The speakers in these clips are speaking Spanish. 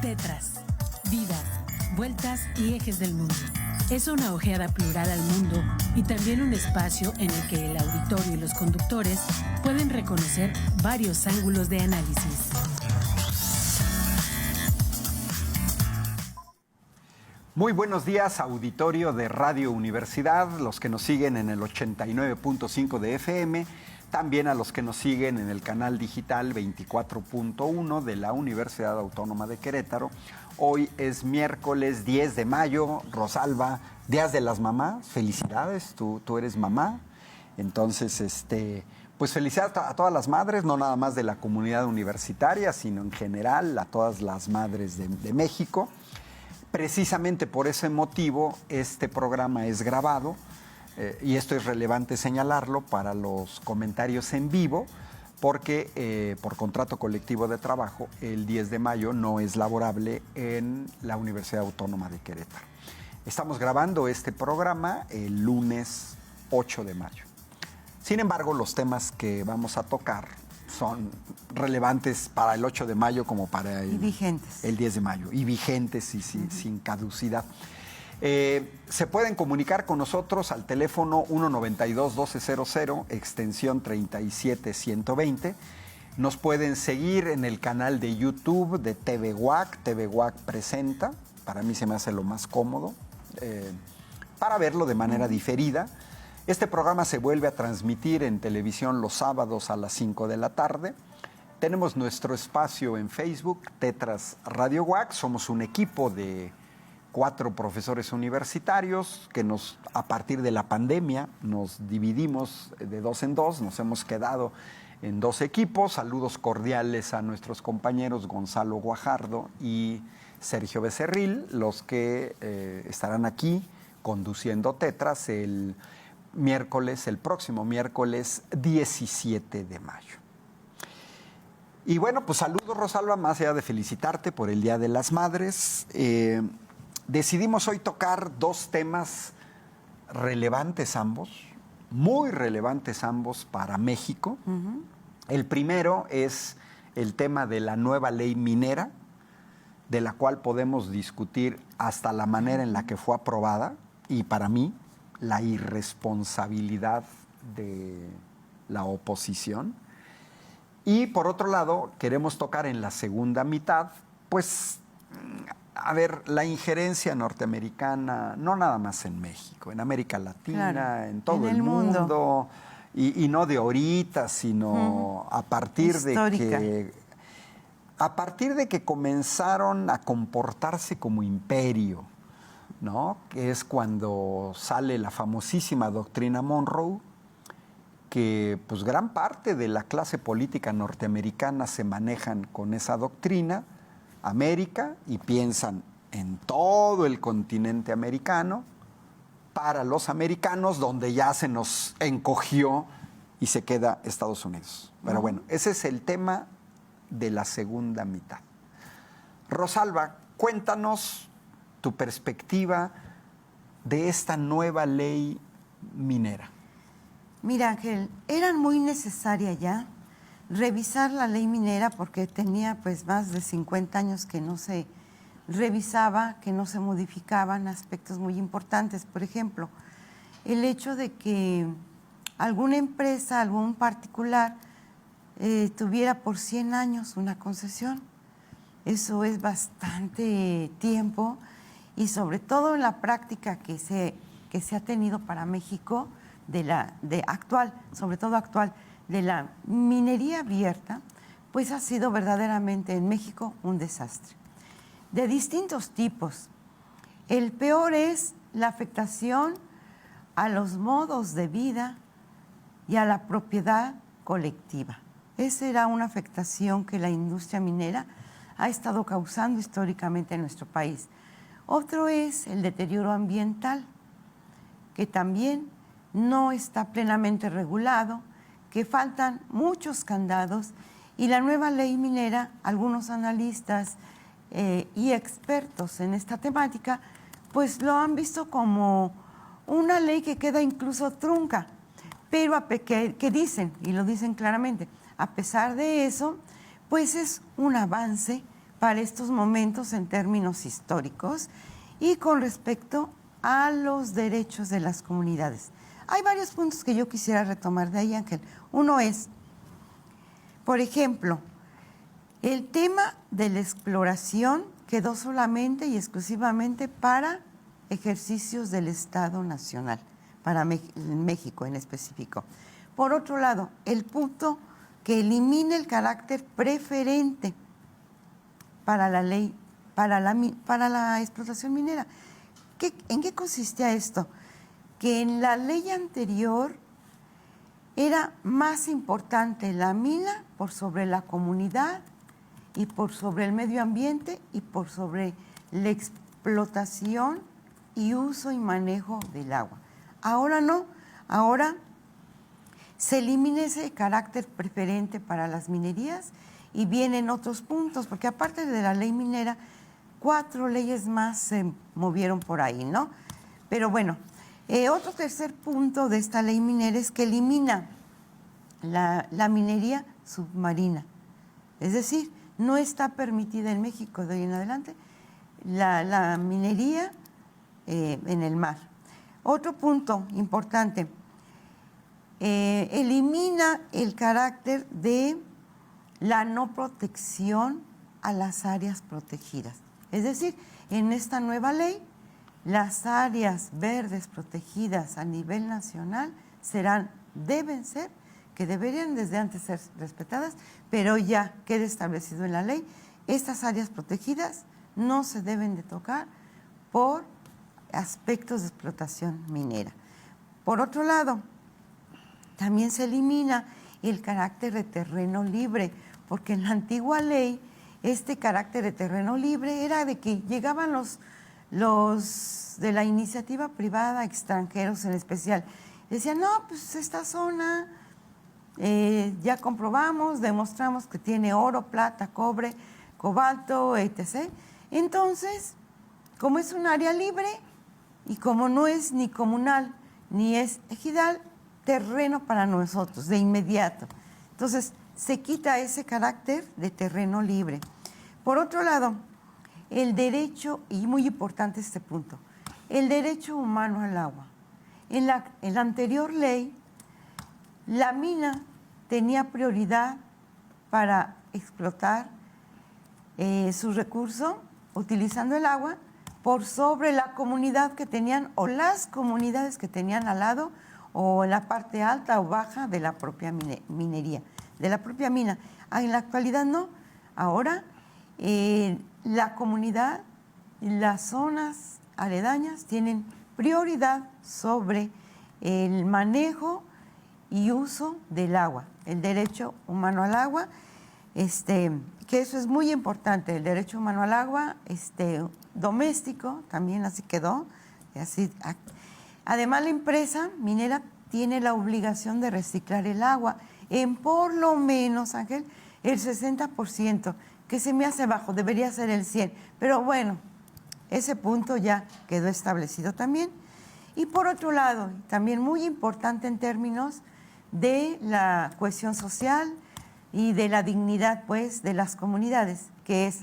Tetras, vidas, vueltas y ejes del mundo. Es una ojeada plural al mundo y también un espacio en el que el auditorio y los conductores pueden reconocer varios ángulos de análisis. Muy buenos días, auditorio de Radio Universidad, los que nos siguen en el 89.5 de FM, también a los que nos siguen en el canal digital 24.1 de la Universidad Autónoma de Querétaro. Hoy es miércoles 10 de mayo, Rosalba, Días de las Mamás, felicidades, tú eres mamá, entonces pues felicidades a todas las madres, no nada más de la comunidad universitaria, sino en general a todas las madres de México. Precisamente por ese motivo, este programa es grabado y esto es relevante señalarlo para los comentarios en vivo, porque por contrato colectivo de trabajo, el 10 de mayo no es laborable en la Universidad Autónoma de Querétaro. Estamos grabando este programa el lunes 8 de mayo. Sin embargo, los temas que vamos a tocar son relevantes para el 8 de mayo como para el 10 de mayo. Y vigentes y sin caducidad. Se pueden comunicar con nosotros al teléfono 192-1200, extensión 37120. Nos pueden seguir en el canal de YouTube de TV UAC, TV UAC Presenta. Para mí se me hace lo más cómodo para verlo de manera diferida. Este programa se vuelve a transmitir en televisión los sábados a las 5 de la tarde. Tenemos nuestro espacio en Facebook, Tetras Radio UAC. Somos un equipo de 4 profesores universitarios que a partir de la pandemia nos dividimos de 2 en 2. Nos hemos quedado en 2 equipos. Saludos cordiales a nuestros compañeros Gonzalo Guajardo y Sergio Becerril, los que estarán aquí conduciendo Tetras el próximo miércoles 17 de mayo. Y bueno, pues saludos, Rosalba, más allá de felicitarte por el Día de las Madres. Decidimos hoy tocar 2 temas relevantes ambos, muy relevantes ambos para México. El primero es el tema de la nueva ley minera, de la cual podemos discutir hasta la manera en la que fue aprobada, y para mí, la irresponsabilidad de la oposición. Y por otro lado, queremos tocar en la segunda mitad, pues, a ver, la injerencia norteamericana, no nada más en México, en América Latina, claro, en todo el mundo, y no de ahorita, sino a partir de que comenzaron a comportarse como imperio, ¿no? Que es cuando sale la famosísima doctrina Monroe, que pues gran parte de la clase política norteamericana se manejan con esa doctrina, América, y piensan en todo el continente americano, para los americanos, donde ya se nos encogió y se queda Estados Unidos. Pero bueno, ese es el tema de la segunda mitad. Rosalba, cuéntanos tu perspectiva de esta nueva ley minera. Mira, Ángel, era muy necesaria ya revisar la ley minera porque tenía pues más de 50 años que no se revisaba, que no se modificaban aspectos muy importantes. Por ejemplo, el hecho de que alguna empresa, algún particular tuviera por 100 años una concesión. Eso es bastante tiempo. Y sobre todo en la práctica que se ha tenido para México, sobre todo actual, de la minería abierta, pues ha sido verdaderamente en México un desastre. De distintos tipos. El peor es la afectación a los modos de vida y a la propiedad colectiva. Esa era una afectación que la industria minera ha estado causando históricamente en nuestro país. Otro es el deterioro ambiental, que también no está plenamente regulado, que faltan muchos candados, y la nueva ley minera, algunos analistas y expertos en esta temática, pues lo han visto como una ley que queda incluso trunca, pero que dicen, y lo dicen claramente, a pesar de eso, pues es un avance para estos momentos en términos históricos y con respecto a los derechos de las comunidades. Hay varios puntos que yo quisiera retomar de ahí, Ángel. Uno es, por ejemplo, el tema de la exploración quedó solamente y exclusivamente para ejercicios del Estado Nacional, para México en específico. Por otro lado, el punto que elimina el carácter preferente para la ley, para la explotación minera. ¿En qué consistía esto? Que en la ley anterior era más importante la mina por sobre la comunidad y por sobre el medio ambiente y por sobre la explotación y uso y manejo del agua. Ahora no, ahora se elimina ese carácter preferente para las minerías y vienen otros puntos, porque aparte de la ley minera, 4 leyes más se movieron por ahí, ¿no? Pero bueno, otro tercer punto de esta ley minera es que elimina la minería submarina. Es decir, no está permitida en México de hoy en adelante la minería en el mar. Otro punto importante, elimina el carácter de la no protección a las áreas protegidas. Es decir, en esta nueva ley, las áreas verdes protegidas a nivel nacional deben ser, que deberían desde antes ser respetadas, pero ya queda establecido en la ley, estas áreas protegidas no se deben de tocar por aspectos de explotación minera. Por otro lado, también se elimina el carácter de terreno libre, porque en la antigua ley este carácter de terreno libre era de que llegaban los de la iniciativa privada, extranjeros en especial, decían, no, pues esta zona ya comprobamos, demostramos que tiene oro, plata, cobre, cobalto, etc. Entonces, como es un área libre y como no es ni comunal ni es ejidal, terreno para nosotros, de inmediato. Entonces, se quita ese carácter de terreno libre. Por otro lado, el derecho, y muy importante este punto, el derecho humano al agua. En la anterior ley, la mina tenía prioridad para explotar su recurso utilizando el agua por sobre la comunidad que tenían o las comunidades que tenían al lado o en la parte alta o baja de la propia minería, de la propia mina. En la actualidad no. Ahora la comunidad, las zonas aledañas tienen prioridad sobre el manejo y uso del agua, el derecho humano al agua, que eso es muy importante, el derecho humano al agua, doméstico, también así quedó. Además, la empresa minera tiene la obligación de reciclar el agua en por lo menos, Ángel, el 60%, que se me hace bajo, debería ser el 100%, pero bueno, ese punto ya quedó establecido también. Y por otro lado, también muy importante en términos de la cohesión social y de la dignidad, pues, de las comunidades, que es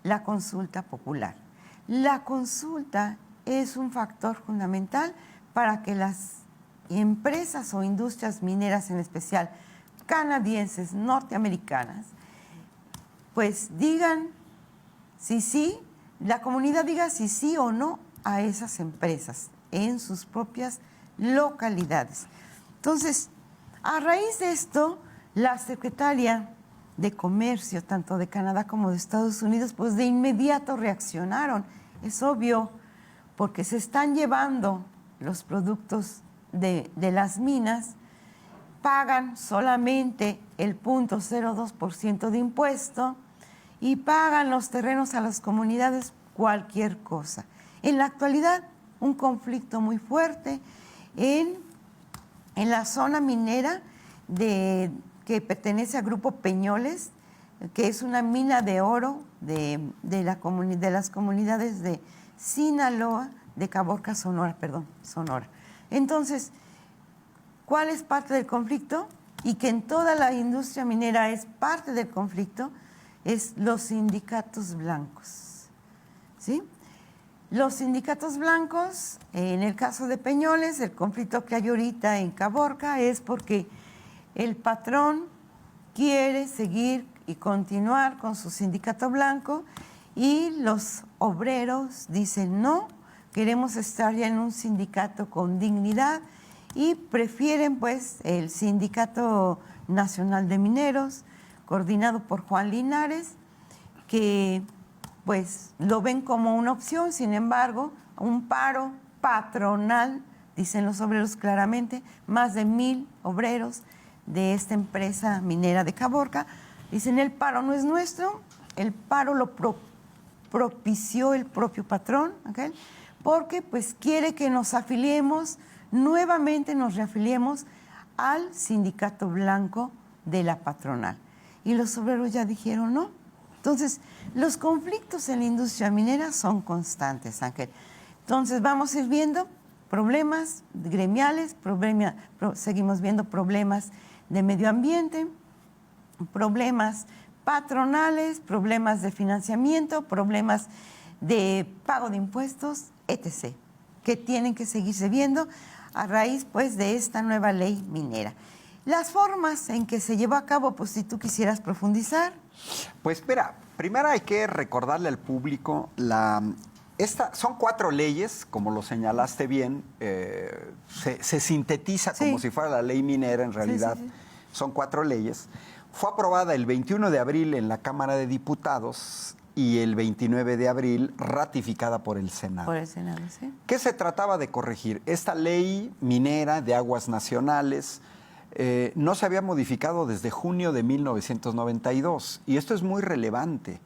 la consulta popular. La consulta es un factor fundamental para que las empresas o industrias mineras, en especial canadienses, norteamericanas, pues digan si sí, la comunidad diga si sí o no a esas empresas en sus propias localidades. Entonces, a raíz de esto, la secretaria de Comercio, tanto de Canadá como de Estados Unidos, pues de inmediato reaccionaron. Es obvio, porque se están llevando los productos de las minas, pagan solamente el 0.02% de impuesto y pagan los terrenos a las comunidades cualquier cosa. En la actualidad, un conflicto muy fuerte en la zona minera que pertenece al Grupo Peñoles, que es una mina de oro de las comunidades de Sinaloa, de Caborca, Sonora. Entonces, ¿cuál es parte del conflicto? Y que en toda la industria minera es parte del conflicto, es los sindicatos blancos, ¿sí? Los sindicatos blancos, en el caso de Peñoles, el conflicto que hay ahorita en Caborca es porque el patrón quiere seguir y continuar con su sindicato blanco y los obreros dicen no, queremos estar ya en un sindicato con dignidad y prefieren pues el Sindicato Nacional de Mineros, coordinado por Juan Linares, que pues lo ven como una opción. Sin embargo, un paro patronal, dicen los obreros claramente, más de 1,000 obreros de esta empresa minera de Caborca, dicen el paro no es nuestro, el paro lo propició el propio patrón, ¿okay? Porque pues quiere que nos afiliemos, nuevamente nos reafiliemos al sindicato blanco de la patronal. Y los obreros ya dijeron no. Entonces, los conflictos en la industria minera son constantes, Ángel. Entonces, vamos a ir viendo problemas gremiales, seguimos viendo problemas de medio ambiente, problemas patronales, problemas de financiamiento, problemas de pago de impuestos, etc., que tienen que seguirse viendo a raíz, pues, de esta nueva ley minera. Las formas en que se llevó a cabo, pues si tú quisieras profundizar. Pues mira, primero hay que recordarle al público, son 4 leyes, como lo señalaste bien, se sintetiza como si fuera la ley minera, en realidad son 4 leyes. Fue aprobada el 21 de abril en la Cámara de Diputados y el 29 de abril ratificada por el Senado. Por el Senado, sí. ¿Qué se trataba de corregir? Esta ley minera de aguas nacionales no se había modificado desde junio de 1992. Y esto es muy relevante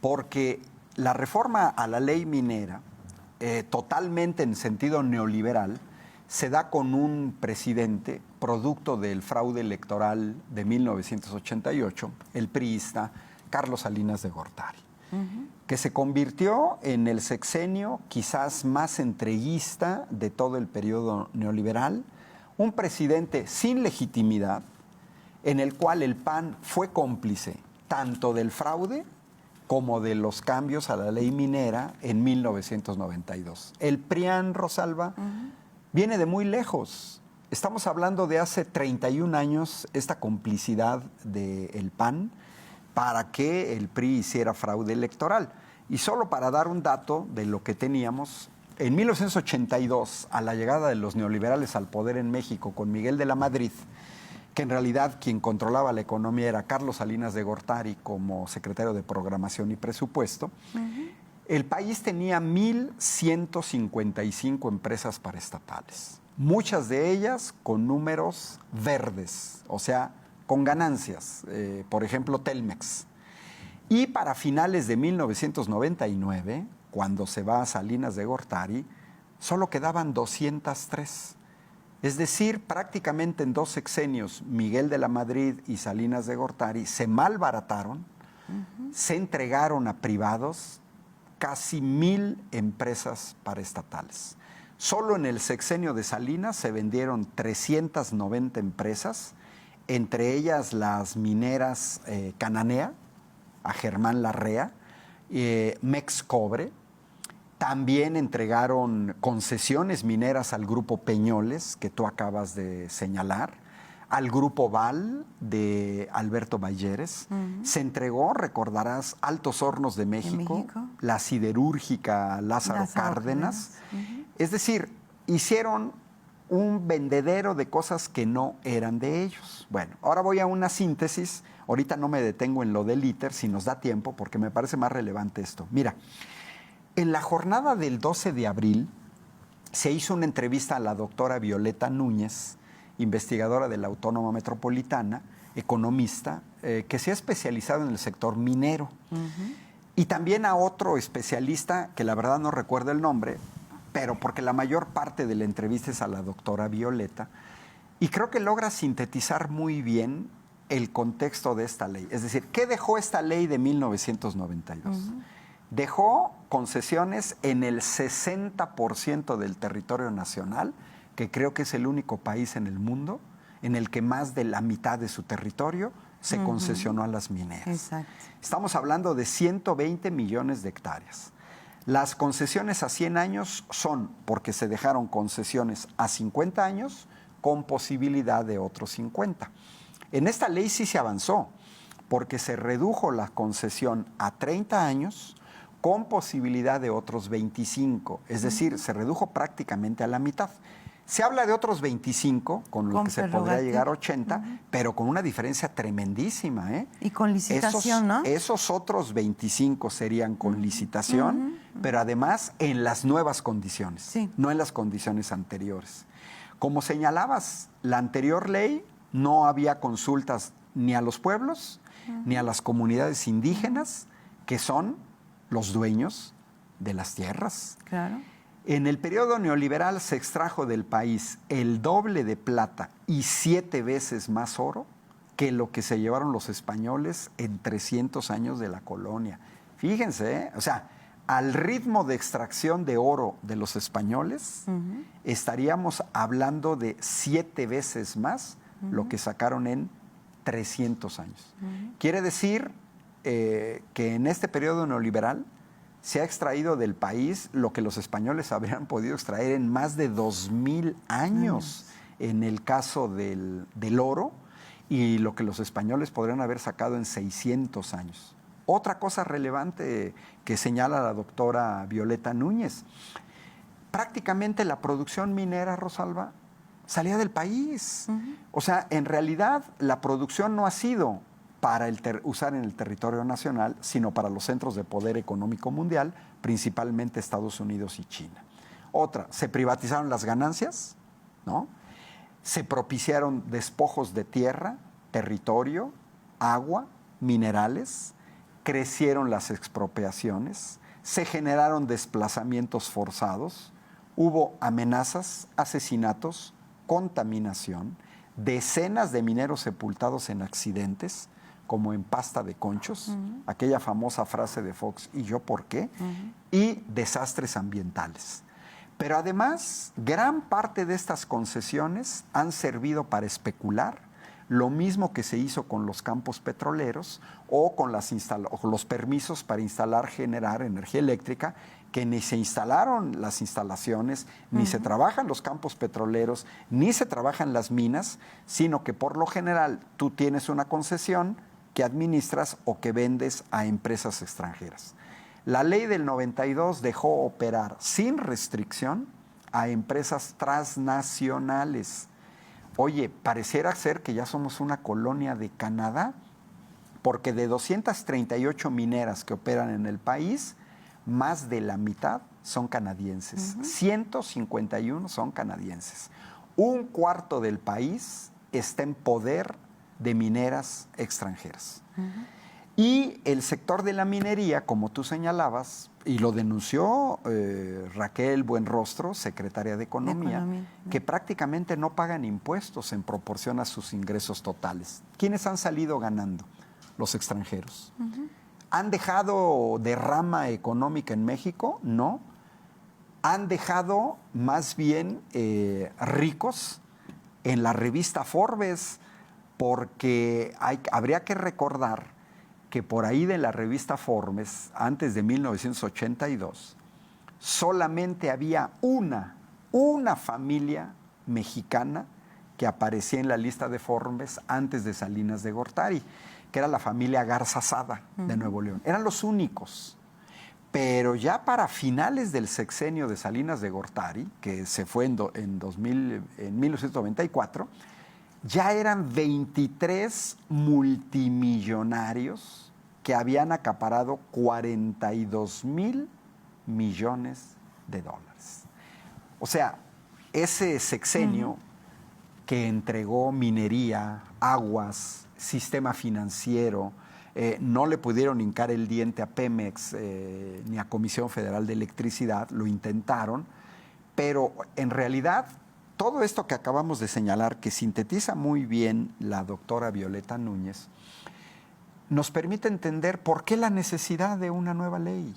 porque la reforma a la ley minera, totalmente en sentido neoliberal, se da con un presidente producto del fraude electoral de 1988, el priista Carlos Salinas de Gortari, que se convirtió en el sexenio quizás más entreguista de todo el periodo neoliberal, un presidente sin legitimidad, en el cual el PAN fue cómplice tanto del fraude como de los cambios a la ley minera en 1992. El PRIAN, Rosalba, viene de muy lejos. Estamos hablando de hace 31 años esta complicidad del PAN para que el PRI hiciera fraude electoral. Y solo para dar un dato de lo que teníamos, en 1982, a la llegada de los neoliberales al poder en México con Miguel de la Madrid, que en realidad quien controlaba la economía era Carlos Salinas de Gortari como secretario de Programación y Presupuesto, el país tenía 1,155 empresas paraestatales, muchas de ellas con números verdes, o sea, con ganancias, por ejemplo, Telmex. Y para finales de 1999, cuando se va a Salinas de Gortari, solo quedaban 203. Es decir, prácticamente en 2 sexenios, Miguel de la Madrid y Salinas de Gortari se malbarataron, se entregaron a privados casi 1,000 empresas paraestatales. Solo en el sexenio de Salinas se vendieron 390 empresas, entre ellas las mineras Cananea, a Germán Larrea, Mexcobre. También entregaron concesiones mineras al Grupo Peñoles, que tú acabas de señalar, al Grupo Val de Alberto Balleres. Se entregó, recordarás, Altos Hornos de México, la siderúrgica Lázaro Cárdenas. Es decir, hicieron un vendedero de cosas que no eran de ellos. Bueno, ahora voy a una síntesis. Ahorita no me detengo en lo del ITER, si nos da tiempo, porque me parece más relevante esto. Mira, en la jornada del 12 de abril se hizo una entrevista a la doctora Violeta Núñez, investigadora de la Autónoma Metropolitana, economista, que se ha especializado en el sector minero. Y también a otro especialista, que la verdad no recuerdo el nombre, pero porque la mayor parte de la entrevista es a la doctora Violeta, y creo que logra sintetizar muy bien el contexto de esta ley. Es decir, ¿qué dejó esta ley de 1992? Dejó concesiones en el 60% del territorio nacional, que creo que es el único país en el mundo en el que más de la mitad de su territorio se concesionó a las mineras. Exacto. Estamos hablando de 120 millones de hectáreas. Las concesiones a 100 años son porque se dejaron concesiones a 50 años con posibilidad de otros 50. En esta ley sí se avanzó, porque se redujo la concesión a 30 años con posibilidad de otros 25. Es decir, se redujo prácticamente a la mitad. Se habla de otros 25, con lo que se podría llegar a 80, pero con una diferencia tremendísima, ¿eh? Y con licitación, ¿no? Esos otros 25 serían con licitación, pero además en las nuevas condiciones, no en las condiciones anteriores. Como señalabas, la anterior ley no había consultas ni a los pueblos, ni a las comunidades indígenas, que son los dueños de las tierras. Claro. En el periodo neoliberal se extrajo del país el doble de plata y 7 veces más oro que lo que se llevaron los españoles en 300 años de la colonia. Fíjense, ¿eh? O sea, al ritmo de extracción de oro de los españoles, estaríamos hablando de 7 veces más lo que sacaron en 300 años. Quiere decir que en este periodo neoliberal se ha extraído del país lo que los españoles habrían podido extraer en más de 2000 años en el caso del oro, y lo que los españoles podrían haber sacado en 600 años. Otra cosa relevante que señala la doctora Violeta Núñez: prácticamente la producción minera, Rosalba, salía del país. O sea, en realidad la producción no ha sido para usar en el territorio nacional, sino para los centros de poder económico mundial, principalmente Estados Unidos y China. Otra, se privatizaron las ganancias, ¿no? Se propiciaron despojos de tierra, territorio, agua, minerales, crecieron las expropiaciones, se generaron desplazamientos forzados, hubo amenazas, asesinatos, contaminación, decenas de mineros sepultados en accidentes, como en pasta de conchos, aquella famosa frase de Fox, ¿y yo por qué? Y desastres ambientales. Pero además, gran parte de estas concesiones han servido para especular, lo mismo que se hizo con los campos petroleros o con los permisos para generar energía eléctrica, que ni se instalaron las instalaciones, ni se trabajan los campos petroleros, ni se trabajan las minas, sino que por lo general tú tienes una concesión que administras o que vendes a empresas extranjeras. La ley del 92 dejó operar sin restricción a empresas transnacionales. Oye, pareciera ser que ya somos una colonia de Canadá, porque de 238 mineras que operan en el país, más de la mitad son canadienses. 151 son canadienses. Un cuarto del país está en poder de mineras extranjeras. Y el sector de la minería, como tú señalabas, y lo denunció Raquel Buenrostro, secretaria de Economía, que prácticamente no pagan impuestos en proporción a sus ingresos totales. ¿Quiénes han salido ganando? Los extranjeros. ¿Han dejado derrama económica en México? No. Han dejado más bien ricos en la revista Forbes, porque habría que recordar que por ahí de la revista Forbes, antes de 1982, solamente había una familia mexicana que aparecía en la lista de Forbes antes de Salinas de Gortari, que era la familia Garza Sada de Nuevo León. Eran los únicos. Pero ya para finales del sexenio de Salinas de Gortari, que se fue en 1994, ya eran 23 multimillonarios que habían acaparado 42,000 millones de dólares. O sea, ese sexenio que entregó minería, aguas, sistema financiero, no le pudieron hincar el diente a Pemex ni a Comisión Federal de Electricidad, lo intentaron, pero en realidad todo esto que acabamos de señalar, que sintetiza muy bien la doctora Violeta Núñez, nos permite entender por qué la necesidad de una nueva ley.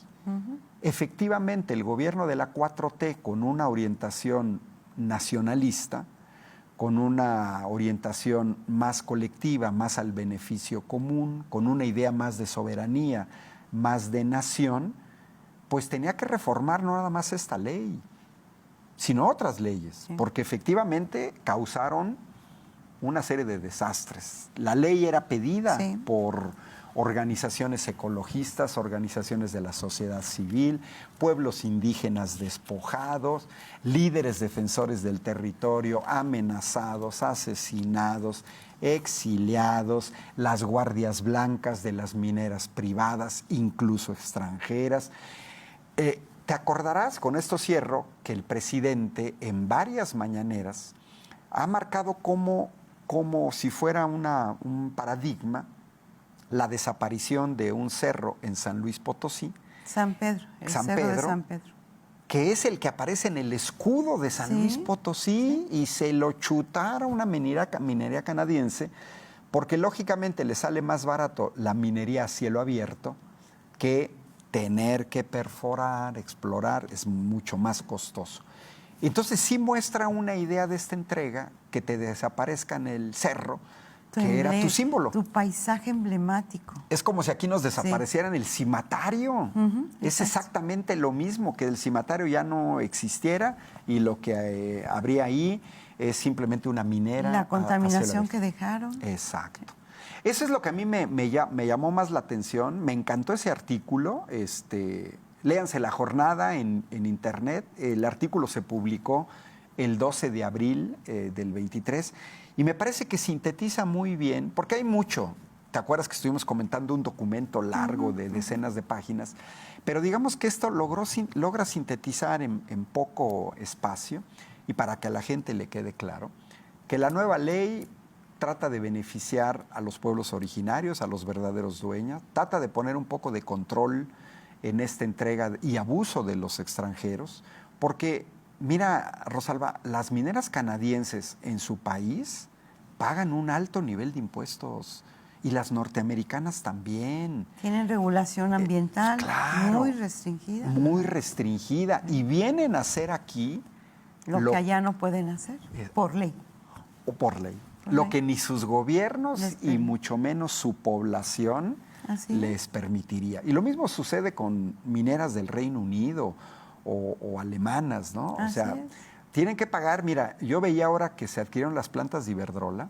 Efectivamente, el gobierno de la 4T, con una orientación nacionalista, con una orientación más colectiva, más al beneficio común, con una idea más de soberanía, más de nación, pues tenía que reformar no nada más esta ley, sino otras leyes, porque efectivamente causaron una serie de desastres. La ley era pedida por organizaciones ecologistas, organizaciones de la sociedad civil, pueblos indígenas despojados, líderes defensores del territorio amenazados, asesinados, exiliados, las guardias blancas de las mineras privadas, incluso extranjeras. Te acordarás, con esto cierro, que el presidente en varias mañaneras ha marcado como si fuera un paradigma la desaparición de un cerro en San Luis Potosí. San Pedro, cerro de San Pedro. Que es el que aparece en el escudo de San Luis Potosí y se lo chutara una minería canadiense, porque lógicamente le sale más barato la minería a cielo abierto que tener que perforar, explorar, es mucho más costoso. Entonces sí muestra una idea de esta entrega, que te desaparezcan el cerro, que era tu símbolo. Tu paisaje emblemático. Es como si aquí nos desaparecieran el cimatario. Es exactamente lo mismo, que el cimatario ya no existiera y lo que habría ahí es simplemente una minera. La contaminación que dejaron. Exacto. Eso es lo que a mí me llamó más la atención. Me encantó ese artículo. Léanse La Jornada en internet. El artículo se publicó el 12 de abril del 23 y me parece que sintetiza muy bien, porque hay mucho. ¿Te acuerdas que estuvimos comentando un documento largo de decenas de páginas? Pero digamos que esto logra sintetizar en poco espacio, y para que a la gente le quede claro, que la nueva ley trata de beneficiar a los pueblos originarios, a los verdaderos dueños, trata de poner un poco de control en esta entrega y abuso de los extranjeros, porque mira, Rosalba, las mineras canadienses en su país pagan un alto nivel de impuestos y las norteamericanas también. Tienen regulación ambiental muy restringida. Muy restringida. Y vienen a hacer aquí lo que allá no pueden hacer, por ley. O por ley. Lo que ni sus gobiernos y mucho menos su población les permitiría. Y lo mismo sucede con mineras del Reino Unido o alemanas, ¿no? O sea, tienen que pagar. Mira, yo veía ahora que se adquirieron las plantas de Iberdrola.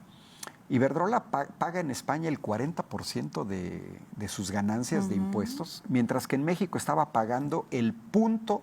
Iberdrola paga en España el 40% de sus ganancias de impuestos, mientras que en México estaba pagando el 0.3%.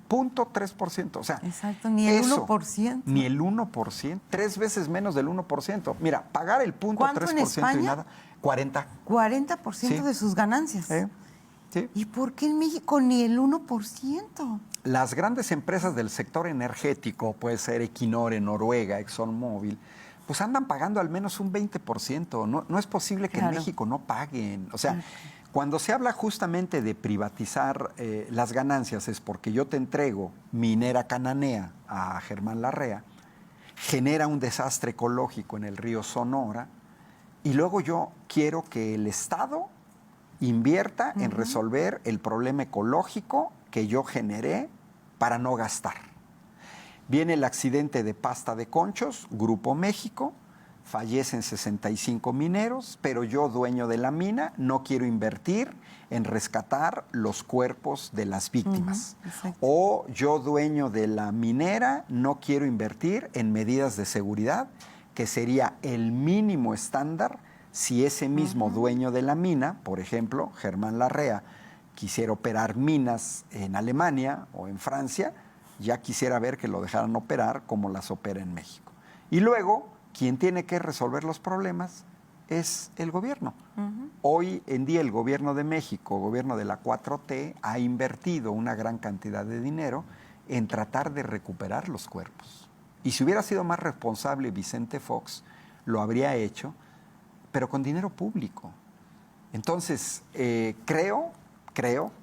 0.3%. O sea, exacto, ni el 1%. Ni el 1%, 3 veces menos del 1%. Mira, pagar el 0.3% y nada, 40%. 40% de sus ganancias. Sí. ¿Y por qué en México ni el 1%? Las grandes empresas del sector energético, puede ser Equinor, Noruega, ExxonMobil, pues andan pagando al menos un 20%. No es posible que en México no paguen. O sea, cuando se habla justamente de privatizar las ganancias es porque yo te entrego minera cananea a Germán Larrea, genera un desastre ecológico en el río Sonora, y luego yo quiero que el Estado invierta en resolver el problema ecológico que yo generé para no gastar. Viene el accidente de Pasta de Conchos, Grupo México, fallecen 65 mineros, pero yo, dueño de la mina, no quiero invertir en rescatar los cuerpos de las víctimas. O yo, dueño de la minera, no quiero invertir en medidas de seguridad, que sería el mínimo estándar si ese mismo dueño de la mina, por ejemplo, Germán Larrea, quisiera operar minas en Alemania o en Francia, ya quisiera ver que lo dejaran operar como las opera en México. Y luego, quien tiene que resolver los problemas es el gobierno. Hoy en día el gobierno de México, gobierno de la 4T, ha invertido una gran cantidad de dinero en tratar de recuperar los cuerpos. Y si hubiera sido más responsable Vicente Fox, lo habría hecho, pero con dinero público. Entonces, creo,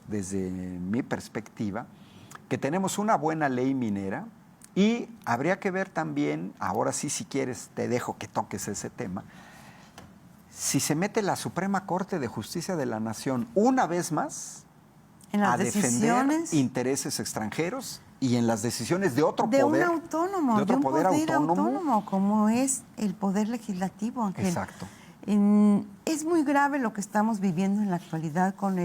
desde mi perspectiva, que tenemos una buena ley minera y habría que ver también, ahora sí, si quieres, te dejo que toques ese tema, si se mete la Suprema Corte de Justicia de la Nación una vez más en las a defender decisiones intereses extranjeros y en las decisiones de otro de poder. Un autónomo, de un poder autónomo, como es el Poder Legislativo, Ángel. Exacto. Es muy grave lo que estamos viviendo en la actualidad con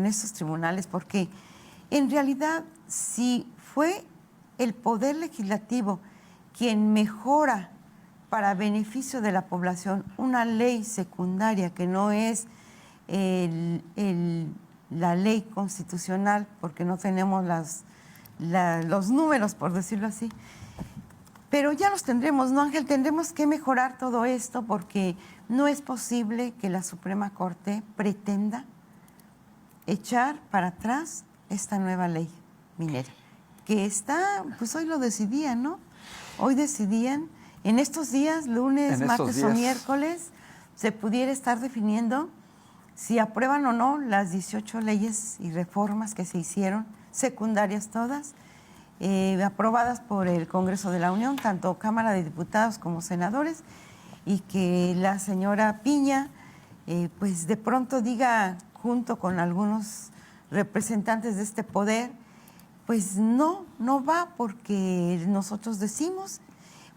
estos tribunales, porque en realidad si fue el Poder Legislativo quien mejora para beneficio de la población una ley secundaria que no es la ley constitucional, porque no tenemos los números, por decirlo así. Pero ya los tendremos, ¿no, Ángel? Tendremos que mejorar todo esto porque no es posible que la Suprema Corte pretenda echar para atrás esta nueva ley minera, que está, pues hoy lo decidían, ¿no? Hoy decidían, en estos días, lunes, martes o miércoles, se pudiera estar definiendo si aprueban o no las 18 leyes y reformas que se hicieron, secundarias todas, aprobadas por el Congreso de la Unión, tanto Cámara de Diputados como senadores, y que la señora Piña, pues de pronto diga, junto con algunos representantes de este poder, pues no va, porque nosotros decimos,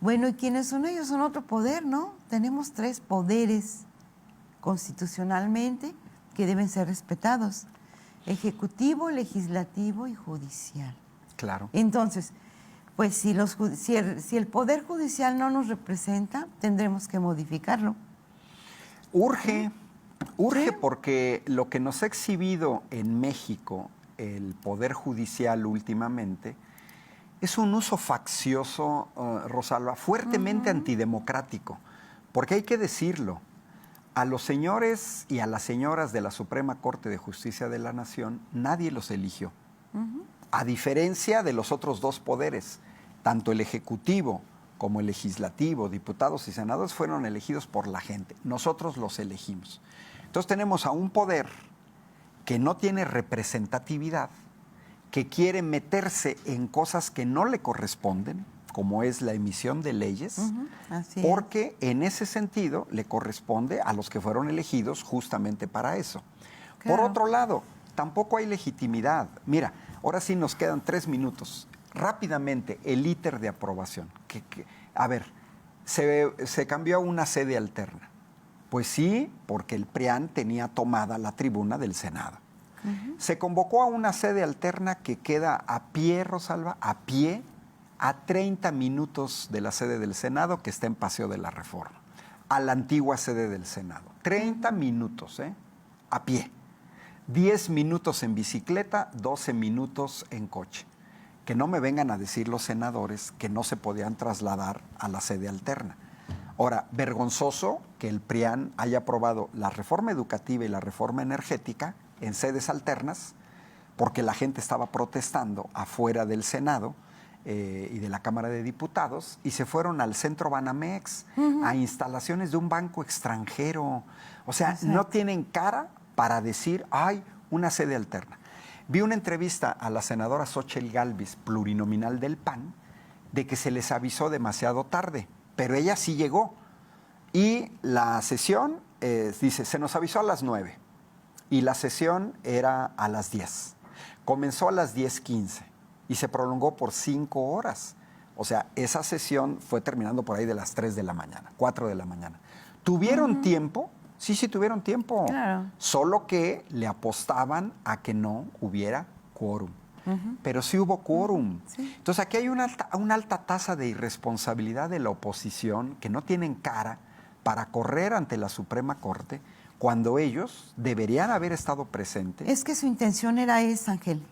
bueno, ¿y quiénes son ellos? Son otro poder, ¿no? Tenemos 3 poderes constitucionalmente que deben ser respetados: ejecutivo, legislativo y judicial. Claro. Entonces, pues si el Poder Judicial no nos representa, tendremos que modificarlo. Urge ¿Sí? Porque lo que nos ha exhibido en México el Poder Judicial últimamente es un uso faccioso, Rosalba, fuertemente antidemocrático, porque hay que decirlo, a los señores y a las señoras de la Suprema Corte de Justicia de la Nación nadie los eligió. A diferencia de los otros 2 poderes, tanto el Ejecutivo como el Legislativo, diputados y senadores fueron elegidos por la gente. Nosotros los elegimos. Entonces tenemos a un poder que no tiene representatividad, que quiere meterse en cosas que no le corresponden, como es la emisión de leyes, porque en ese sentido le corresponde a los que fueron elegidos justamente para eso. Claro. Por otro lado, tampoco hay legitimidad. Mira, ahora sí nos quedan 3 minutos. Rápidamente, el íter de aprobación. A ver, se cambió a una sede alterna. Pues sí, porque el PRIAN tenía tomada la tribuna del Senado. Se convocó a una sede alterna que queda a pie, Rosalba, a pie, a 30 minutos de la sede del Senado, que está en Paseo de la Reforma, a la antigua sede del Senado. 30 minutos, a pie. 10 minutos en bicicleta, 12 minutos en coche. Que no me vengan a decir los senadores que no se podían trasladar a la sede alterna. Ahora, vergonzoso que el PRIAN haya aprobado la reforma educativa y la reforma energética en sedes alternas, porque la gente estaba protestando afuera del Senado y de la Cámara de Diputados, y se fueron al Centro Banamex, a instalaciones de un banco extranjero. O sea, no tienen cara para decir, hay una sede alterna. Vi una entrevista a la senadora Xóchitl Gálvez, plurinominal del PAN, de que se les avisó demasiado tarde, pero ella sí llegó. Y la sesión, dice, se nos avisó a las 9 y la sesión era a las 10. Comenzó a las 10:15 y se prolongó por 5 horas. O sea, esa sesión fue terminando por ahí de las 3 de la mañana, 4 de la mañana. ¿Tuvieron tiempo? Sí, tuvieron tiempo. Claro. Solo que le apostaban a que no hubiera quórum. Pero sí hubo quórum. Entonces aquí hay una alta tasa de irresponsabilidad de la oposición, que no tienen cara para correr ante la Suprema Corte cuando ellos deberían haber estado presentes. Es que su intención era esa, Ángel.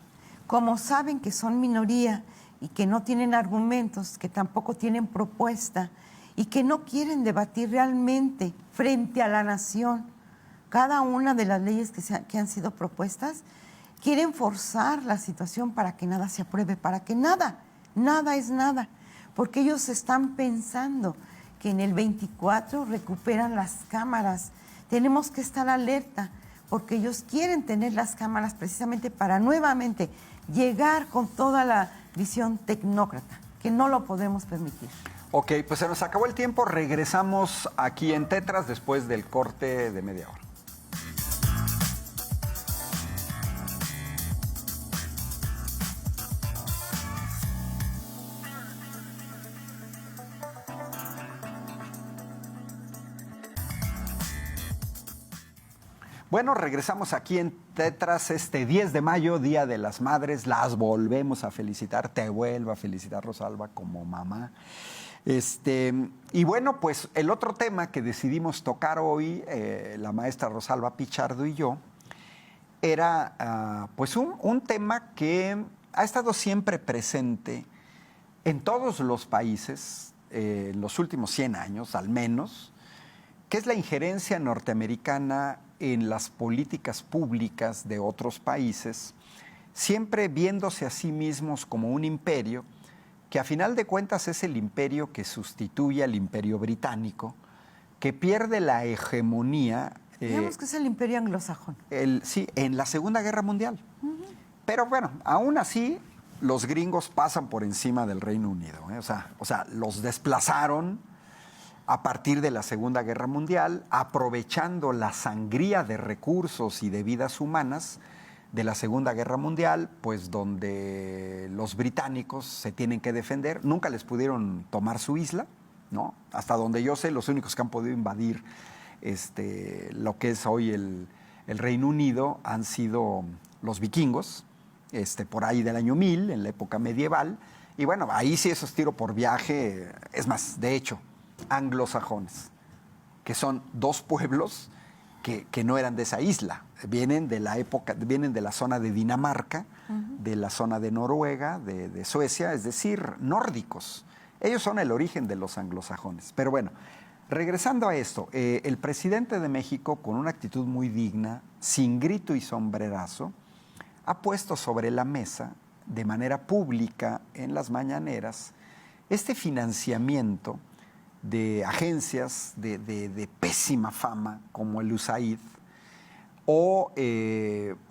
Como saben que son minoría y que no tienen argumentos, que tampoco tienen propuesta y que no quieren debatir realmente frente a la nación cada una de las leyes que han sido propuestas, quieren forzar la situación para que nada se apruebe, para que nada es nada, porque ellos están pensando que en el 24 recuperan las cámaras. Tenemos que estar alerta, porque ellos quieren tener las cámaras precisamente para nuevamente llegar con toda la visión tecnócrata, que no lo podemos permitir. Ok, pues se nos acabó el tiempo. Regresamos aquí en Tetras después del corte de media hora. Bueno, regresamos aquí en Tetras este 10 de mayo, Día de las Madres. Las volvemos a felicitar. Te vuelvo a felicitar, Rosalba, como mamá. Y bueno, pues el otro tema que decidimos tocar hoy, la maestra Rosalba Pichardo y yo, era pues un tema que ha estado siempre presente en todos los países, en los últimos 100 años al menos, que es la injerencia norteamericana en las políticas públicas de otros países, siempre viéndose a sí mismos como un imperio, que a final de cuentas es el imperio que sustituye al imperio británico, que pierde la hegemonía. Digamos que es el imperio anglosajón. Sí, en la Segunda Guerra Mundial. Pero bueno, aún así, los gringos pasan por encima del Reino Unido. O sea, los desplazaron a partir de la Segunda Guerra Mundial, aprovechando la sangría de recursos y de vidas humanas de la Segunda Guerra Mundial, pues donde los británicos se tienen que defender. Nunca les pudieron tomar su isla, ¿no? Hasta donde yo sé, los únicos que han podido invadir lo que es hoy el Reino Unido han sido los vikingos, por ahí del año 1000, en la época medieval. Y bueno, ahí sí eso es tiro por viaje. Es más, de hecho, anglosajones, que son dos pueblos que no eran de esa isla, vienen de la zona de Dinamarca, de la zona de Noruega, de Suecia, es decir, nórdicos. Ellos son el origen de los anglosajones. Pero bueno, regresando a esto, el presidente de México, con una actitud muy digna, sin grito y sombrerazo, ha puesto sobre la mesa, de manera pública, en las mañaneras, este financiamiento de agencias de pésima fama, como el USAID, o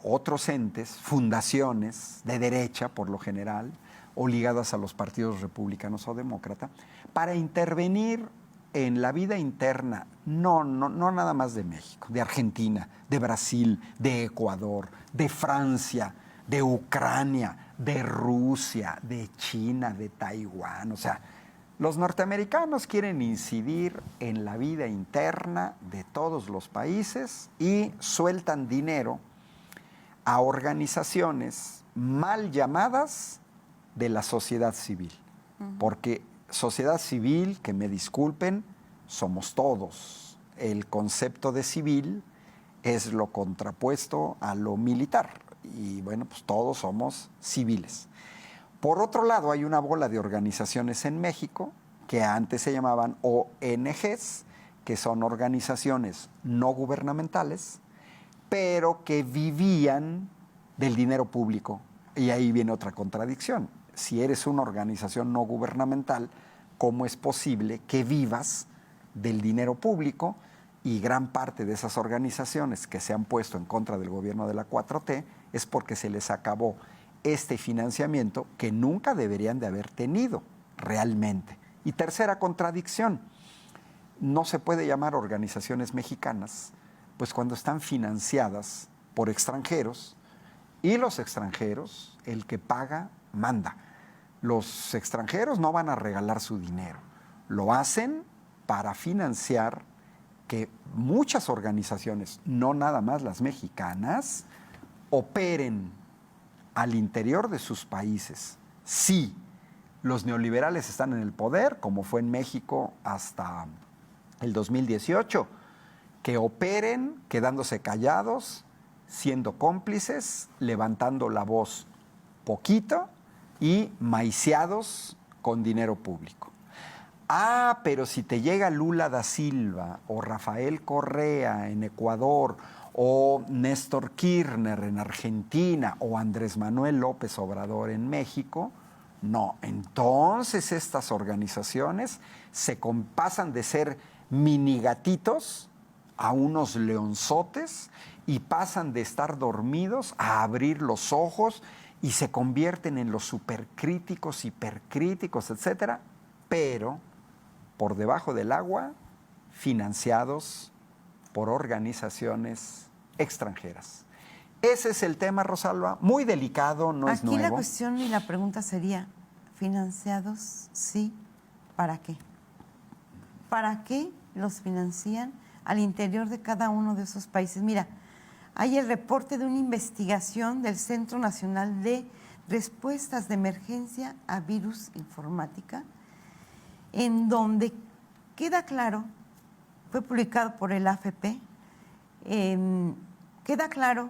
otros entes, fundaciones de derecha, por lo general, o ligadas a los partidos republicanos o demócrata, para intervenir en la vida interna, no nada más de México, de Argentina, de Brasil, de Ecuador, de Francia, de Ucrania, de Rusia, de China, de Taiwán. O sea, los norteamericanos quieren incidir en la vida interna de todos los países y sueltan dinero a organizaciones mal llamadas de la sociedad civil. Porque sociedad civil, que me disculpen, somos todos. El concepto de civil es lo contrapuesto a lo militar. Y bueno, pues todos somos civiles. Por otro lado, hay una bola de organizaciones en México que antes se llamaban ONGs, que son organizaciones no gubernamentales, pero que vivían del dinero público. Y ahí viene otra contradicción. Si eres una organización no gubernamental, ¿cómo es posible que vivas del dinero público? Y gran parte de esas organizaciones que se han puesto en contra del gobierno de la 4T es porque se les acabó este financiamiento que nunca deberían de haber tenido realmente. Y tercera contradicción, no se puede llamar organizaciones mexicanas, pues cuando están financiadas por extranjeros, y los extranjeros, el que paga, manda. Los extranjeros no van a regalar su dinero, lo hacen para financiar que muchas organizaciones, no nada más las mexicanas, operen al interior de sus países. Sí, los neoliberales están en el poder, como fue en México hasta el 2018, que operen quedándose callados, siendo cómplices, levantando la voz poquito y maiciados con dinero público. Ah, pero si te llega Lula da Silva o Rafael Correa en Ecuador o Néstor Kirchner en Argentina o Andrés Manuel López Obrador en México, no, entonces estas organizaciones se pasan de ser mini gatitos a unos leonzotes y pasan de estar dormidos a abrir los ojos y se convierten en los supercríticos, hipercríticos, etcétera, pero por debajo del agua, financiados por organizaciones extranjeras. Ese es el tema, Rosalba, muy delicado, no es nuevo. Aquí la cuestión y la pregunta sería, ¿financiados sí? ¿Para qué? ¿Para qué los financian al interior de cada uno de esos países? Mira, hay el reporte de una investigación del Centro Nacional de Respuestas de Emergencia a Virus Informática, en donde queda claro, fue publicado por el AFP, queda claro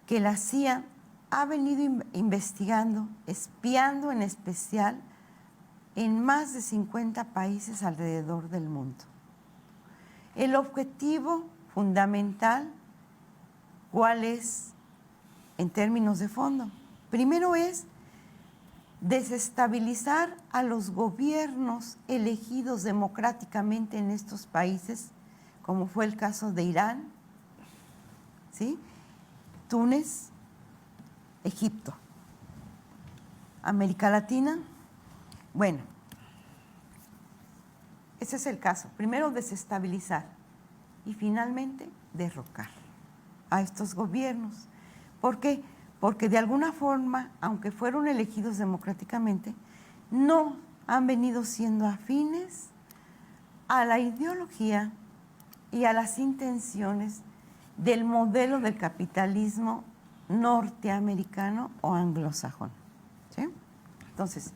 que la CIA ha venido investigando, espiando en especial, en más de 50 países alrededor del mundo. El objetivo fundamental, ¿cuál es en términos de fondo? Primero es desestabilizar a los gobiernos elegidos democráticamente en estos países, como fue el caso de Irán, ¿sí?, Túnez, Egipto, América Latina. Bueno, ese es el caso. Primero desestabilizar y finalmente derrocar a estos gobiernos. ¿Por qué? Porque de alguna forma, aunque fueron elegidos democráticamente, no han venido siendo afines a la ideología y a las intenciones del modelo del capitalismo norteamericano o anglosajón, ¿sí? Entonces,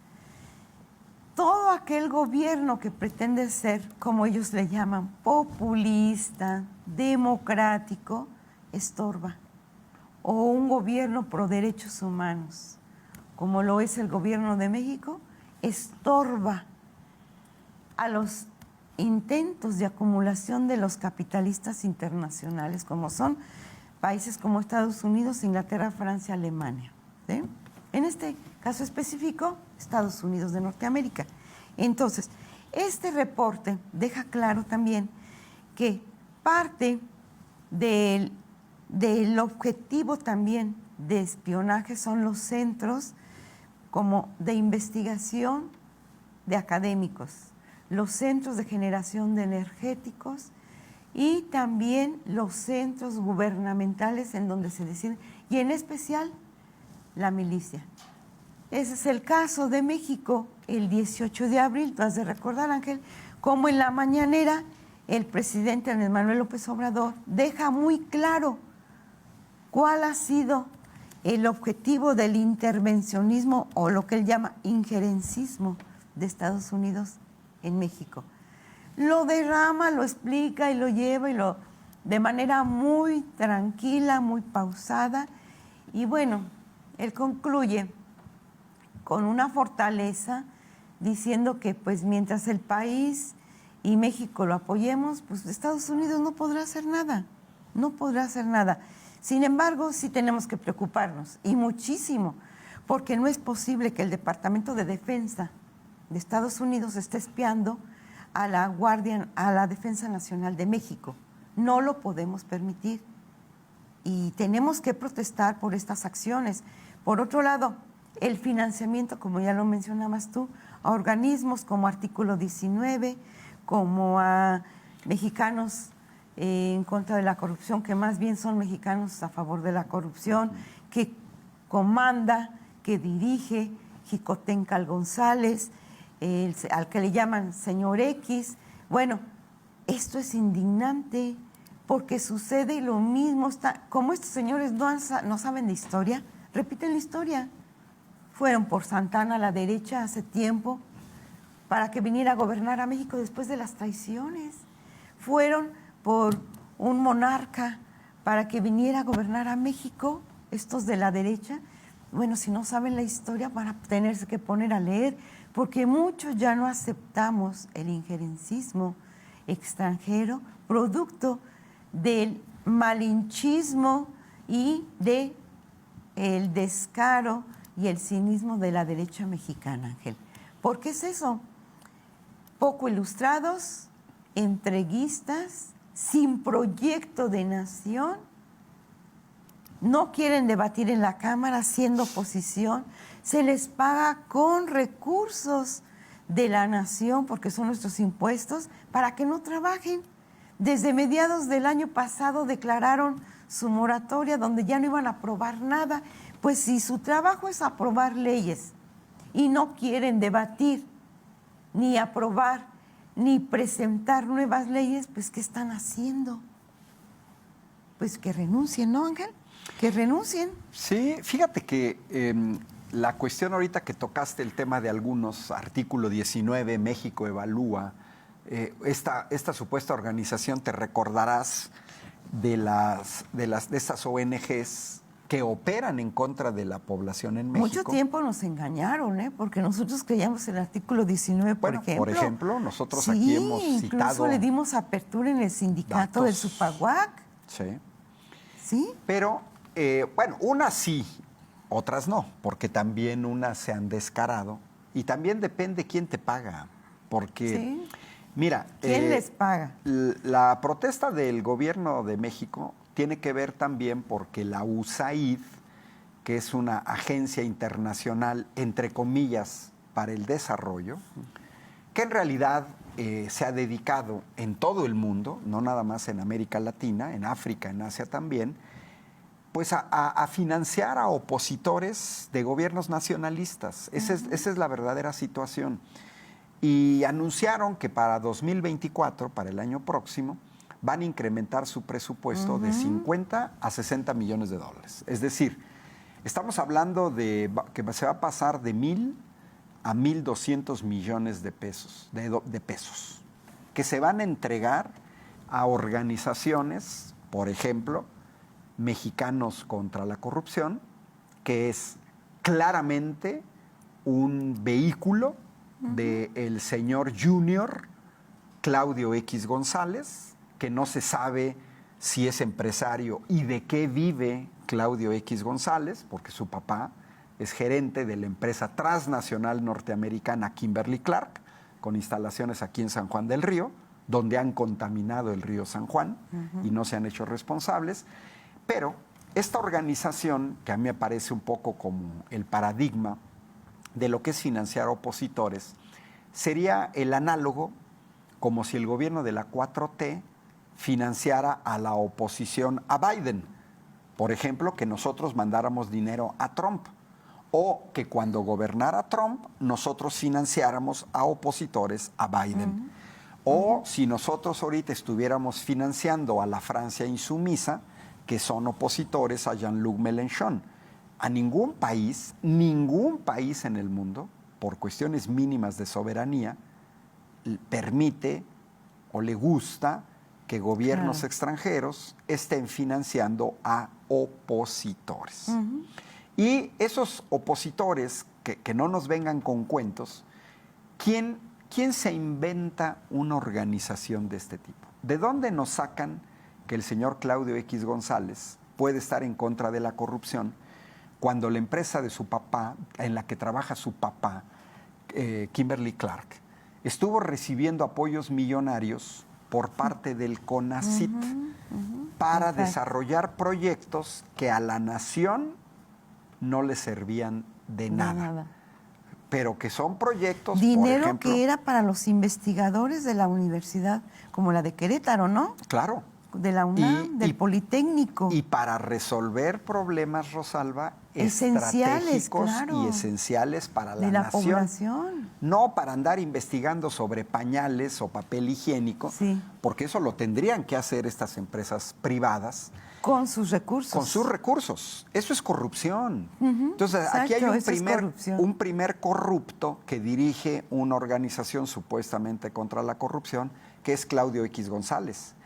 todo aquel gobierno que pretende ser, como ellos le llaman, populista, democrático, estorba. O un gobierno pro derechos humanos, como lo es el gobierno de México, estorba a los intentos de acumulación de los capitalistas internacionales, como son países como Estados Unidos, Inglaterra, Francia, Alemania, ¿sí? En este caso específico, Estados Unidos de Norteamérica. Entonces, este reporte deja claro también que parte del objetivo también de espionaje son los centros como de investigación de académicos, los centros de generación de energéticos y también los centros gubernamentales en donde se decide, y en especial la milicia. Ese es el caso de México, el 18 de abril, tú has de recordar, Ángel, como en la mañanera el presidente Andrés Manuel López Obrador deja muy claro cuál ha sido el objetivo del intervencionismo o lo que él llama injerencismo de Estados Unidos en México. Lo derrama, lo explica y lo lleva de manera muy tranquila, muy pausada. Y bueno, él concluye con una fortaleza diciendo que pues mientras el país y México lo apoyemos, pues Estados Unidos no podrá hacer nada, no podrá hacer nada. Sin embargo, sí tenemos que preocuparnos, y muchísimo, porque no es posible que el Departamento de Defensa de Estados Unidos esté espiando a la Defensa Nacional de México. No lo podemos permitir y tenemos que protestar por estas acciones. Por otro lado, el financiamiento, como ya lo mencionabas tú, a organismos como Artículo 19, como a mexicanos en contra de la corrupción, que más bien son mexicanos a favor de la corrupción, que comanda, que dirige Jicotencal González, al que le llaman señor X. Bueno, esto es indignante porque sucede lo mismo. Como estos señores no saben de historia, repiten la historia. Fueron por Santana a la derecha hace tiempo para que viniera a gobernar a México después de las traiciones. Fueron por un monarca para que viniera a gobernar a México, estos de la derecha. Bueno, si no saben la historia van a tenerse que poner a leer, porque muchos ya no aceptamos el injerencismo extranjero, producto del malinchismo y del descaro y el cinismo de la derecha mexicana, Ángel. ¿Por qué es eso? Poco ilustrados, entreguistas, sin proyecto de nación, no quieren debatir en la Cámara siendo oposición, se les paga con recursos de la nación, porque son nuestros impuestos, para que no trabajen. Desde mediados del año pasado declararon su moratoria, donde ya no iban a aprobar nada. Pues si su trabajo es aprobar leyes y no quieren debatir, ni aprobar, ni presentar nuevas leyes, pues ¿qué están haciendo? pues que renuncien, ¿no, Ángel? Que renuncien. Sí, fíjate que la cuestión ahorita que tocaste el tema de algunos, artículo 19, México Evalúa, esta supuesta organización, te recordarás de estas ONGs que operan en contra de la población en México. Mucho tiempo nos engañaron, porque nosotros creíamos el artículo 19, por ejemplo. Por ejemplo, nosotros aquí hemos citado... incluso le dimos apertura en el sindicato del Supaguac. Sí. ¿Sí? Pero, unas sí, otras no, porque también unas se han descarado y también depende quién te paga, porque... Sí. Mira, ¿Quién les paga? La protesta del gobierno de México tiene que ver también porque la USAID, que es una agencia internacional, entre comillas, para el desarrollo, que en realidad se ha dedicado en todo el mundo, no nada más en América Latina, en África, en Asia también, pues a financiar a opositores de gobiernos nacionalistas. Esa es la verdadera situación. Y anunciaron que para 2024, para el año próximo, van a incrementar su presupuesto de 50 a 60 millones de dólares. Es decir, estamos hablando de que se va a pasar de 1,000 a 1,200 millones de pesos, que se van a entregar a organizaciones, por ejemplo, Mexicanos contra la Corrupción, que es claramente un vehículo del señor Junior Claudio X González, que no se sabe si es empresario y de qué vive Claudio X González, porque su papá es gerente de la empresa transnacional norteamericana Kimberly-Clark, con instalaciones aquí en San Juan del Río, donde han contaminado el río San Juan y no se han hecho responsables. Pero esta organización, que a mí me parece un poco como el paradigma de lo que es financiar opositores, sería el análogo como si el gobierno de la 4T financiara a la oposición a Biden. Por ejemplo, que nosotros mandáramos dinero a Trump, o que cuando gobernara Trump nosotros financiáramos a opositores a Biden. O si nosotros ahorita estuviéramos financiando a la Francia insumisa, que son opositores a Jean-Luc Mélenchon. A ningún país en el mundo, por cuestiones mínimas de soberanía, permite o le gusta que gobiernos extranjeros estén financiando a opositores. Y esos opositores, que no nos vengan con cuentos, ¿quién se inventa una organización de este tipo? ¿De dónde nos sacan que el señor Claudio X González puede estar en contra de la corrupción cuando la empresa de su papá, en la que trabaja su papá, Kimberly-Clark, estuvo recibiendo apoyos millonarios por parte del CONACYT para desarrollar proyectos que a la nación no le servían de nada? Pero que son proyectos, dinero, por ejemplo, que era para los investigadores de la universidad, como la de Querétaro, ¿no? Claro. De la UNAM, del Politécnico. Y para resolver problemas, Rosalba, esenciales, estratégicos claro, y esenciales para la de la nación. población. No para andar investigando sobre pañales o papel higiénico, porque eso lo tendrían que hacer estas empresas privadas. Con sus recursos. Con sus recursos. Eso es corrupción. Entonces, exacto, aquí hay un primer corrupto que dirige una organización supuestamente contra la corrupción, que es Claudio X González.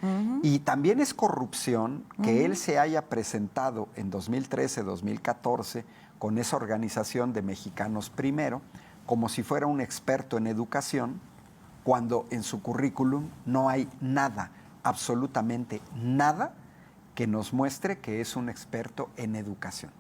Y también es corrupción que él se haya presentado en 2013, 2014, con esa organización de Mexicanos Primero, como si fuera un experto en educación, cuando en su currículum no hay nada, absolutamente nada, que nos muestre que es un experto en educación.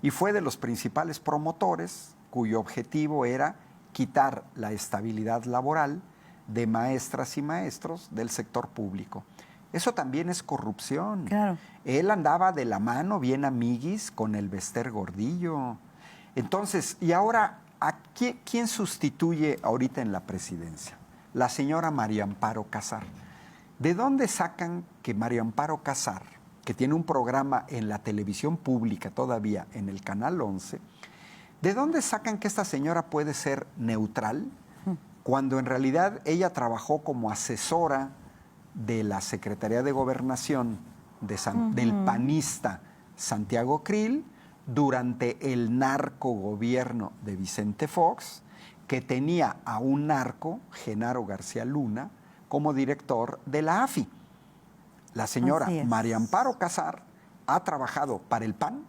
Y fue de los principales promotores cuyo objetivo era quitar la estabilidad laboral de maestras y maestros del sector público. Eso también es corrupción. Claro. Él andaba de la mano, bien amiguis, con el Bester Gordillo. Entonces, y ahora, ¿quién sustituye ahorita en la presidencia? La señora María Amparo Casar. ¿De dónde sacan que María Amparo Casar, que tiene un programa en la televisión pública todavía, en el Canal 11, ¿de dónde sacan que esta señora puede ser neutral cuando en realidad ella trabajó como asesora de la Secretaría de Gobernación del panista Santiago Krill durante el narcogobierno de Vicente Fox, que tenía a un narco, Genaro García Luna, como director de la AFI. La señora María Amparo Casar ha trabajado para el PAN,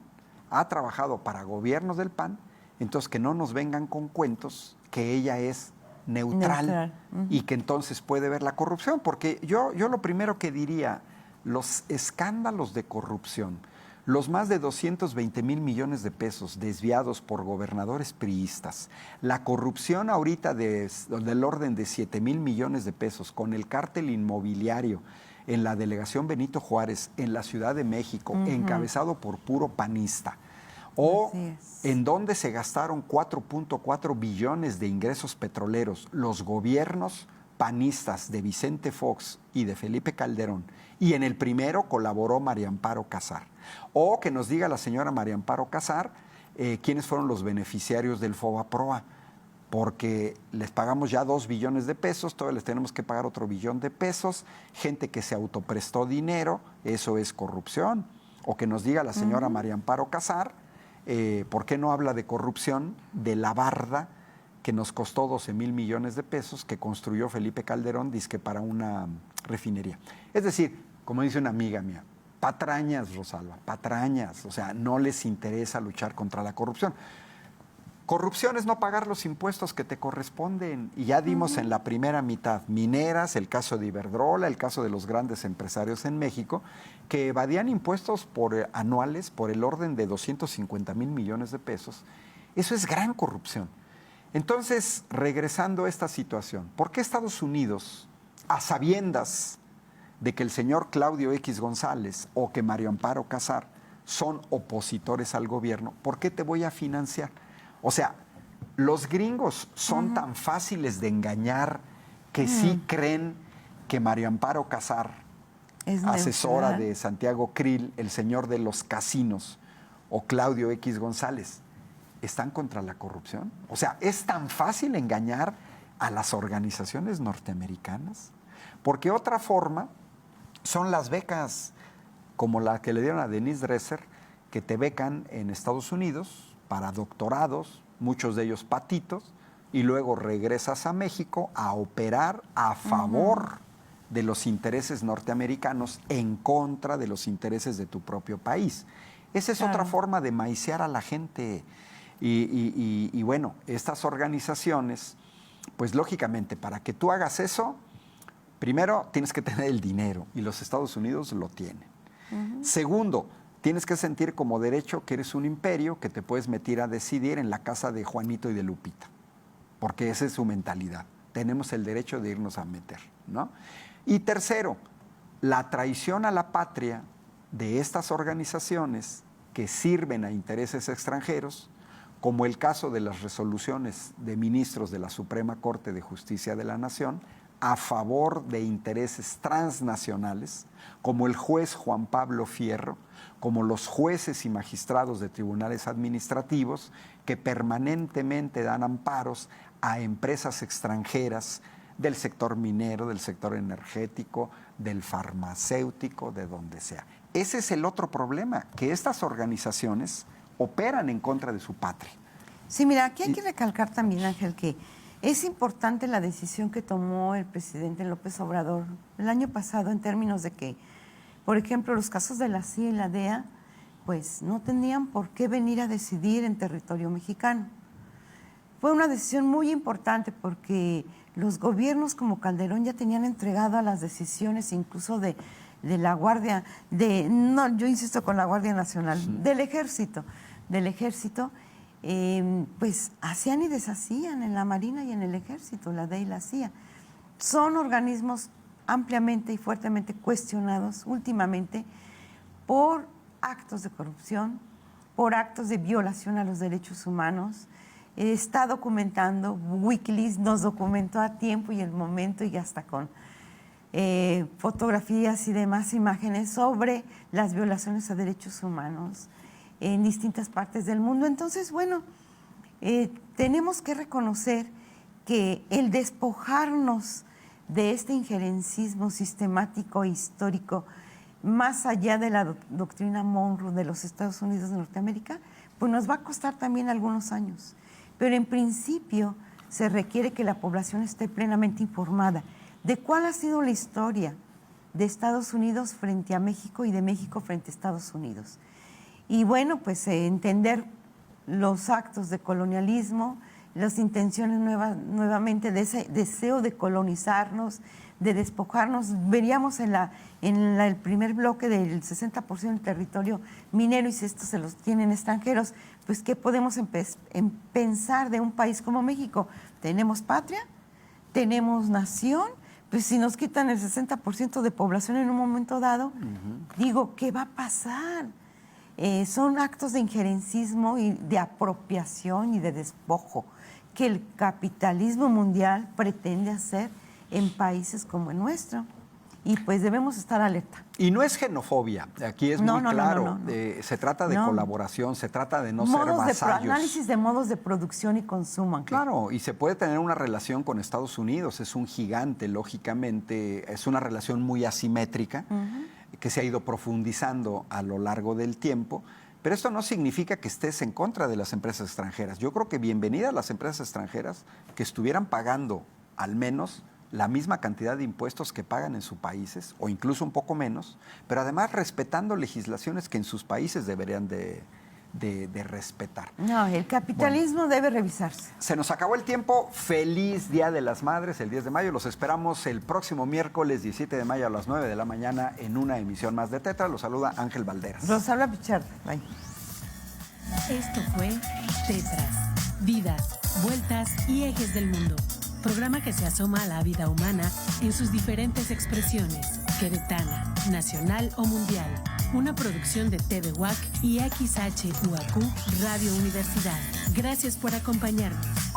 ha trabajado para gobiernos del PAN, entonces que no nos vengan con cuentos que ella es neutral. Y que entonces puede ver la corrupción, porque yo lo primero que diría, los escándalos de corrupción, los más de 220,000 millones de pesos desviados por gobernadores priistas, la corrupción ahorita del orden de 7,000 millones de pesos con el cártel inmobiliario en la delegación Benito Juárez en la Ciudad de México, encabezado por puro panista, o en donde se gastaron 4.4 billones de ingresos petroleros los gobiernos panistas de Vicente Fox y de Felipe Calderón, y en el primero colaboró María Amparo Casar. O que nos diga la señora María Amparo Casar quiénes fueron los beneficiarios del FOBAPROA, porque les pagamos ya 2 billones de pesos, todavía les tenemos que pagar otro billón de pesos, gente que se autoprestó dinero, eso es corrupción. O que nos diga la señora María Amparo Casar por qué no habla de corrupción de la barda que nos costó 12,000 millones de pesos que construyó Felipe Calderón, dizque para una refinería. Es decir, como dice una amiga mía, patrañas, Rosalba, patrañas. O sea, no les interesa luchar contra la corrupción. Corrupción es no pagar los impuestos que te corresponden. Y ya dimos en la primera mitad mineras, el caso de Iberdrola, el caso de los grandes empresarios en México, que evadían impuestos anuales por el orden de 250,000 millones de pesos. Eso es gran corrupción. Entonces, regresando a esta situación, ¿por qué Estados Unidos, a sabiendas de que el señor Claudio X González o que María Amparo Casar son opositores al gobierno, ¿por qué te voy a financiar? O sea, los gringos son tan fáciles de engañar que sí creen que María Amparo Casar, asesora de Santiago Krill, el señor de los casinos, o Claudio X González, están contra la corrupción. O sea, es tan fácil engañar a las organizaciones norteamericanas, porque otra forma son las becas, como la que le dieron a Denise Dresser, que te becan en Estados Unidos para doctorados, muchos de ellos patitos, y luego regresas a México a operar a favor de los intereses norteamericanos en contra de los intereses de tu propio país. Esa es otra forma de maiciar a la gente. Y bueno, estas organizaciones, pues lógicamente, para que tú hagas eso, primero tienes que tener el dinero, y los Estados Unidos lo tienen. Segundo, tienes que sentir como derecho que eres un imperio, que te puedes meter a decidir en la casa de Juanito y de Lupita, porque esa es su mentalidad. Tenemos el derecho de irnos a meter, ¿no? Y tercero, la traición a la patria de estas organizaciones que sirven a intereses extranjeros, como el caso de las resoluciones de ministros de la Suprema Corte de Justicia de la Nación a favor de intereses transnacionales, como el juez Juan Pablo Fierro, como los jueces y magistrados de tribunales administrativos que permanentemente dan amparos a empresas extranjeras del sector minero, del sector energético, del farmacéutico, de donde sea. Ese es el otro problema, que estas organizaciones operan en contra de su patria. Sí, mira, aquí hay que recalcar también, Ángel, que es importante la decisión que tomó el presidente López Obrador el año pasado en términos de que, por ejemplo, los casos de la CIA y la DEA, pues no tenían por qué venir a decidir en territorio mexicano. Fue una decisión muy importante porque los gobiernos como Calderón ya tenían entregado a las decisiones incluso de la Guardia, yo insisto con la Guardia Nacional, del Ejército, pues hacían y deshacían en la Marina y en el Ejército, la DEA y la CIA. Son organismos ampliamente y fuertemente cuestionados últimamente por actos de corrupción, por actos de violación a los derechos humanos. Está documentando, Wikileaks nos documentó a tiempo y el momento y hasta con fotografías y demás imágenes sobre las violaciones a derechos humanos en distintas partes del mundo. Entonces, bueno, tenemos que reconocer que el despojarnos de este injerencismo sistemático e histórico más allá de la doctrina Monroe de los Estados Unidos de Norteamérica, pues nos va a costar también algunos años. Pero en principio se requiere que la población esté plenamente informada de cuál ha sido la historia de Estados Unidos frente a México y de México frente a Estados Unidos. Y bueno, pues entender los actos de colonialismo, las intenciones nuevamente de ese deseo de colonizarnos, de despojarnos. Veríamos en el primer bloque del 60% del territorio minero, y si estos se los tienen extranjeros, pues ¿qué podemos pensar de un país como México? ¿Tenemos patria? ¿Tenemos nación? Pues si nos quitan el 60% de población en un momento dado, digo, ¿qué va a pasar? Son actos de injerencismo y de apropiación y de despojo que el capitalismo mundial pretende hacer en países como el nuestro. Y pues debemos estar alerta. Y no es xenofobia, aquí es muy claro. No. Se trata de colaboración, se trata de no ser vasallos. Análisis de modos de producción y consumo. Claro, y se puede tener una relación con Estados Unidos, es un gigante, lógicamente, es una relación muy asimétrica que se ha ido profundizando a lo largo del tiempo, pero esto no significa que estés en contra de las empresas extranjeras. Yo creo que bienvenida a las empresas extranjeras que estuvieran pagando al menos la misma cantidad de impuestos que pagan en sus países, o incluso un poco menos, pero además respetando legislaciones que en sus países deberían de respetar. No, el capitalismo debe revisarse. Se nos acabó el tiempo. Feliz Día de las Madres, el 10 de mayo. Los esperamos el próximo miércoles 17 de mayo a las 9 de la mañana en una emisión más de Tetra. Los saluda Ángel Valderas. Los habla Pichardo. Bye. Esto fue Tetras, vidas, vueltas y ejes del mundo. Programa que se asoma a la vida humana en sus diferentes expresiones, queretana, nacional o mundial. Una producción de TVUAC y XHUAQ Radio Universidad. Gracias por acompañarnos.